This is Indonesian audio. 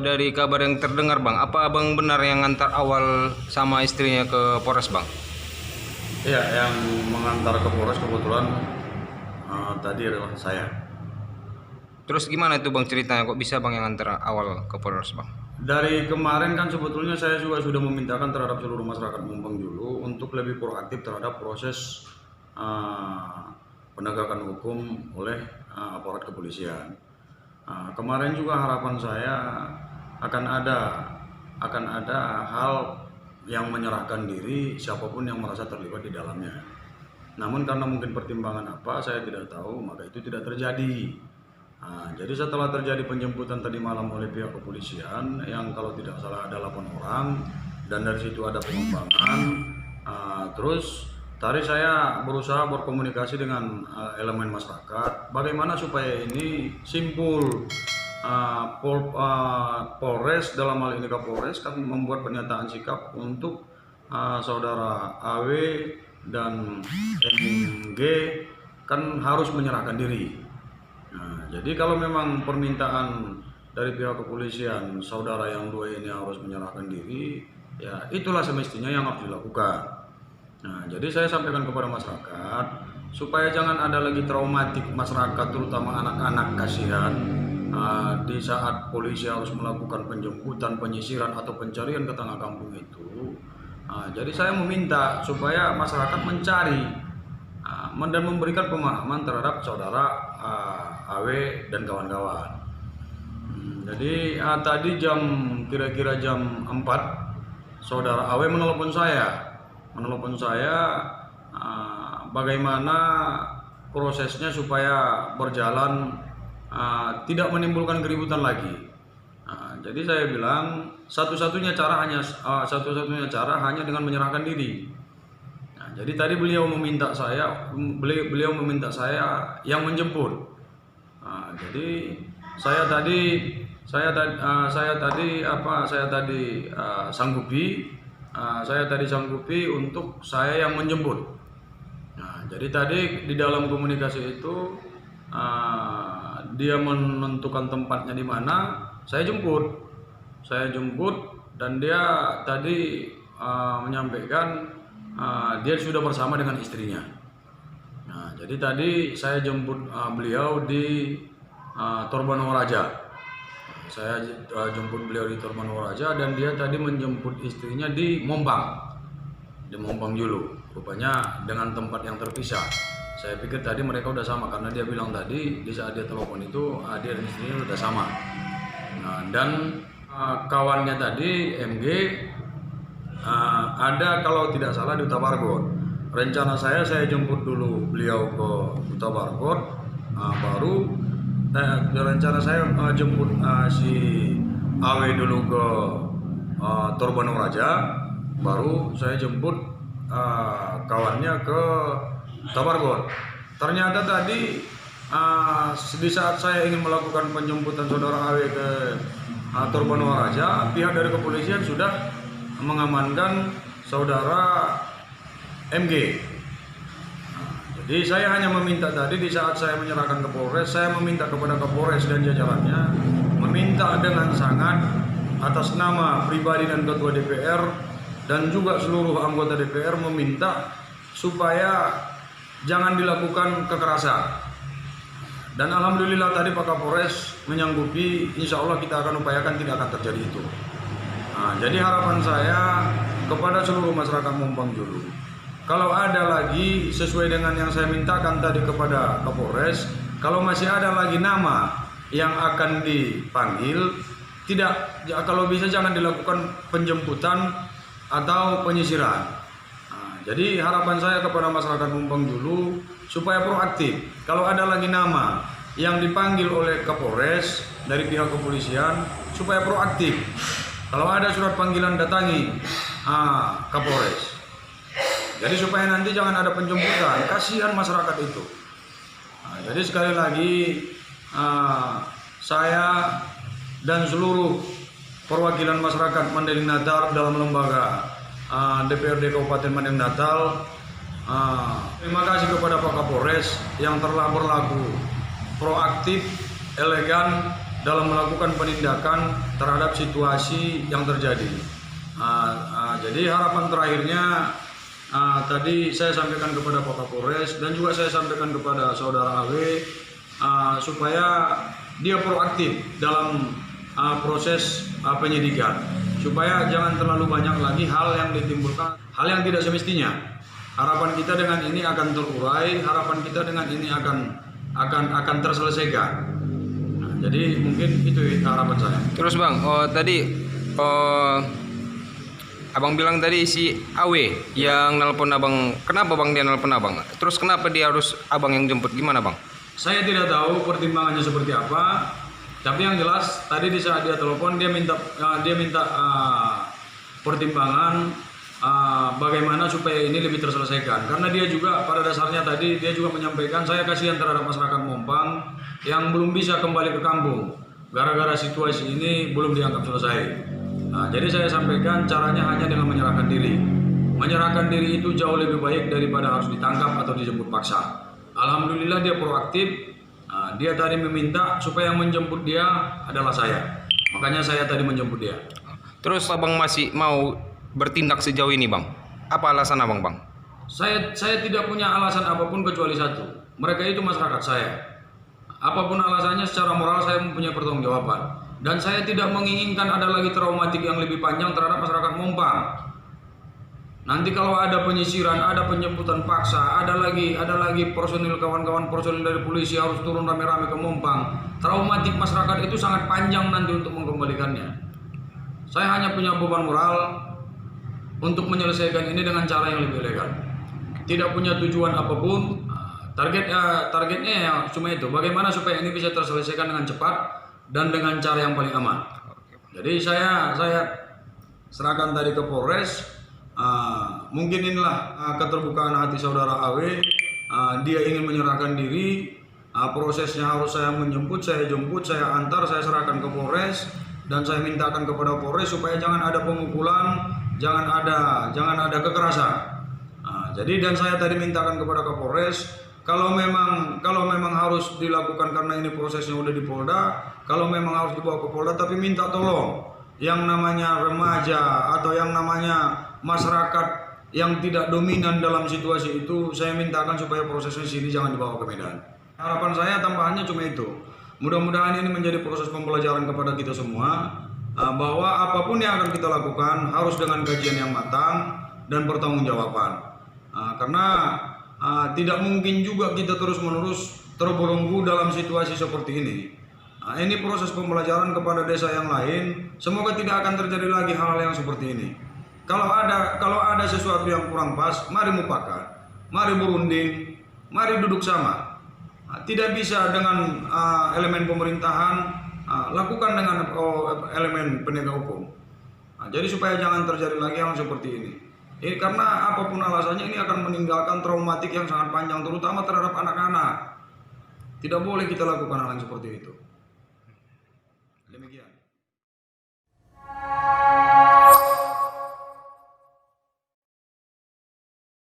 dari kabar yang terdengar Bang, apa Abang benar yang ngantar awal sama istrinya ke Polres Bang? Iya, yang mengantar ke Polres kebetulan tadi adalah saya. Terus gimana itu Bang ceritanya, kok bisa Bang yang ngantar awal ke Polres Bang? Dari kemarin kan sebetulnya saya juga sudah memintakan terhadap seluruh masyarakat Mumpang Julu untuk lebih proaktif terhadap proses penegakan hukum oleh aparat kepolisian. Kemarin juga harapan saya akan ada hal yang menyerahkan diri siapapun yang merasa terlibat di dalamnya. Namun karena mungkin pertimbangan apa saya tidak tahu, maka itu tidak terjadi. Jadi setelah terjadi penjemputan tadi malam oleh pihak kepolisian yang kalau tidak salah ada 8 orang dan dari situ ada pengembangan, terus tadi saya berusaha berkomunikasi dengan elemen masyarakat bagaimana supaya ini simpul. Polres dalam hal ini Kapolres kan membuat pernyataan sikap untuk saudara AW dan MG kan harus menyerahkan diri. Jadi kalau memang permintaan dari pihak kepolisian saudara yang dua ini harus menyerahkan diri, ya itulah semestinya yang harus dilakukan. Jadi saya sampaikan kepada masyarakat supaya jangan ada lagi traumatik masyarakat, terutama anak-anak kasihan di saat polisi harus melakukan penjemputan, penyisiran atau pencarian ke tengah kampung itu. Jadi saya meminta supaya masyarakat mencari dan memberikan pemahaman terhadap saudara AW dan kawan-kawan. Jadi tadi kira-kira jam 4 saudara AW menelpon saya bagaimana prosesnya supaya berjalan tidak menimbulkan keributan lagi. Jadi saya bilang satu-satunya cara hanya dengan menyerahkan diri. Jadi tadi beliau meminta saya yang menjemput. Jadi saya tadi sanggupi untuk saya yang menjemput. Jadi tadi di dalam komunikasi itu dia menentukan tempatnya di mana, saya jemput dan dia tadi menyampaikan dia sudah bersama dengan istrinya. Jadi tadi saya jemput beliau di Torbanowaraja. Saya jemput beliau di Torbanowaraja dan dia tadi menjemput istrinya di Mompang Julu. Rupanya dengan tempat yang terpisah. Saya pikir tadi mereka udah sama karena dia bilang tadi di saat dia telepon itu dia dan istrinya udah sama. Dan kawannya tadi MG ada kalau tidak salah di Huta Bargot. Rencana saya jemput dulu beliau ke Huta Bargot, baru rencana saya jemput si AW dulu ke Torbanowaraja, baru saya jemput kawannya ke Huta Bargot. Ternyata tadi di saat saya ingin melakukan penjemputan saudara AW ke Torbanowaraja, pihak dari kepolisian sudah mengamankan saudara MG. Jadi saya hanya meminta tadi di saat saya menyerahkan ke Polres, saya meminta kepada Kapolres dan jajarannya, meminta dengan sangat atas nama pribadi dan Ketua DPR dan juga seluruh anggota DPR meminta supaya jangan dilakukan kekerasan. Dan alhamdulillah tadi Pak Kapolres menyanggupi, insya Allah kita akan upayakan tidak akan terjadi itu. Jadi harapan saya kepada seluruh masyarakat Mumpang Julu, kalau ada lagi sesuai dengan yang saya mintakan tadi kepada Kapolres, kalau masih ada lagi nama yang akan dipanggil, kalau bisa jangan dilakukan penjemputan atau penyisiran. Jadi harapan saya kepada masyarakat Mumpang Julu supaya proaktif. Kalau ada lagi nama yang dipanggil oleh Kapolres dari pihak kepolisian, supaya proaktif. Kalau ada surat panggilan datangi Kapolres. Jadi supaya nanti jangan ada penjemputan, kasihan masyarakat itu. Jadi sekali lagi saya dan seluruh perwakilan masyarakat Mandailing Natal dalam lembaga DPRD Kabupaten Mandailing Natal, terima kasih kepada Pak Kapolres yang telah berlaku proaktif, elegan, dalam melakukan penindakan terhadap situasi yang terjadi. Jadi harapan terakhirnya tadi saya sampaikan kepada Pak Kapolres dan juga saya sampaikan kepada saudara AW supaya dia proaktif dalam proses penyidikan, supaya jangan terlalu banyak lagi hal yang ditimbulkan, hal yang tidak semestinya. Harapan kita dengan ini akan terurai, harapan kita dengan ini akan terselesaikan. Nah, jadi mungkin itu harapan saya. Terus Bang, tadi Abang bilang tadi si AW yang nelpon Abang. Kenapa Bang dia nelpon Abang? Terus kenapa dia harus Abang yang jemput? Gimana Bang? Saya tidak tahu pertimbangannya seperti apa. Tapi yang jelas tadi di saat dia telepon dia minta pertimbangan bagaimana supaya ini lebih terselesaikan. Karena dia juga pada dasarnya tadi dia juga menyampaikan saya kasihan terhadap masyarakat Mompang yang belum bisa kembali ke kampung gara-gara situasi ini belum dianggap selesai. Jadi saya sampaikan caranya hanya dengan menyerahkan diri. Menyerahkan diri itu jauh lebih baik daripada harus ditangkap atau dijemput paksa. Alhamdulillah dia proaktif. Dia tadi meminta supaya yang menjemput dia adalah saya. Makanya saya tadi menjemput dia. Terus Abang masih mau bertindak sejauh ini Bang? Apa alasan Abang Bang? Saya tidak punya alasan apapun kecuali satu. Mereka itu masyarakat saya. Apapun alasannya secara moral saya mempunyai pertanggungjawaban. Dan saya tidak menginginkan ada lagi traumatik yang lebih panjang terhadap masyarakat Mompang. Nanti kalau ada penyisiran, ada penjemputan paksa, ada lagi personil kawan-kawan personil dari polisi harus turun rame-rame ke Mompang. Traumatik masyarakat itu sangat panjang nanti untuk mengembalikannya. Saya hanya punya beban moral untuk menyelesaikan ini dengan cara yang lebih elegan. Tidak punya tujuan apapun. Targetnya ya cuma itu. Bagaimana supaya ini bisa terselesaikan dengan cepat dan dengan cara yang paling aman. Jadi saya serahkan tadi ke Polres. Mungkin inilah keterbukaan hati saudara AW. Dia ingin menyerahkan diri. Prosesnya harus saya menjemput, saya jemput, saya antar, saya serahkan ke Polres dan saya mintakan kepada Polres supaya jangan ada pemukulan, jangan ada kekerasan. Jadi dan saya tadi mintakan kepada Kapolres. Kalau memang harus dilakukan karena ini prosesnya udah di Polda, kalau memang harus dibawa ke Polda, tapi minta tolong yang namanya remaja atau yang namanya masyarakat yang tidak dominan dalam situasi itu, saya mintakan supaya prosesnya sini jangan dibawa ke Medan. Harapan saya tambahannya cuma itu. Mudah-mudahan ini menjadi proses pembelajaran kepada kita semua bahwa apapun yang akan kita lakukan harus dengan kajian yang matang dan pertanggungjawaban. Karena tidak mungkin juga kita terus-menerus terbelenggu dalam situasi seperti ini. Ini proses pembelajaran kepada desa yang lain. Semoga tidak akan terjadi lagi hal-hal yang seperti ini. Kalau ada sesuatu yang kurang pas, mari mufakat, mari berunding, mari duduk sama. Tidak bisa dengan elemen pemerintahan, lakukan dengan elemen penegak hukum. Jadi supaya jangan terjadi lagi hal seperti ini. Karena apapun alasannya ini akan meninggalkan traumatik yang sangat panjang, terutama terhadap anak-anak. Tidak boleh kita lakukan hal yang seperti itu. Demikian.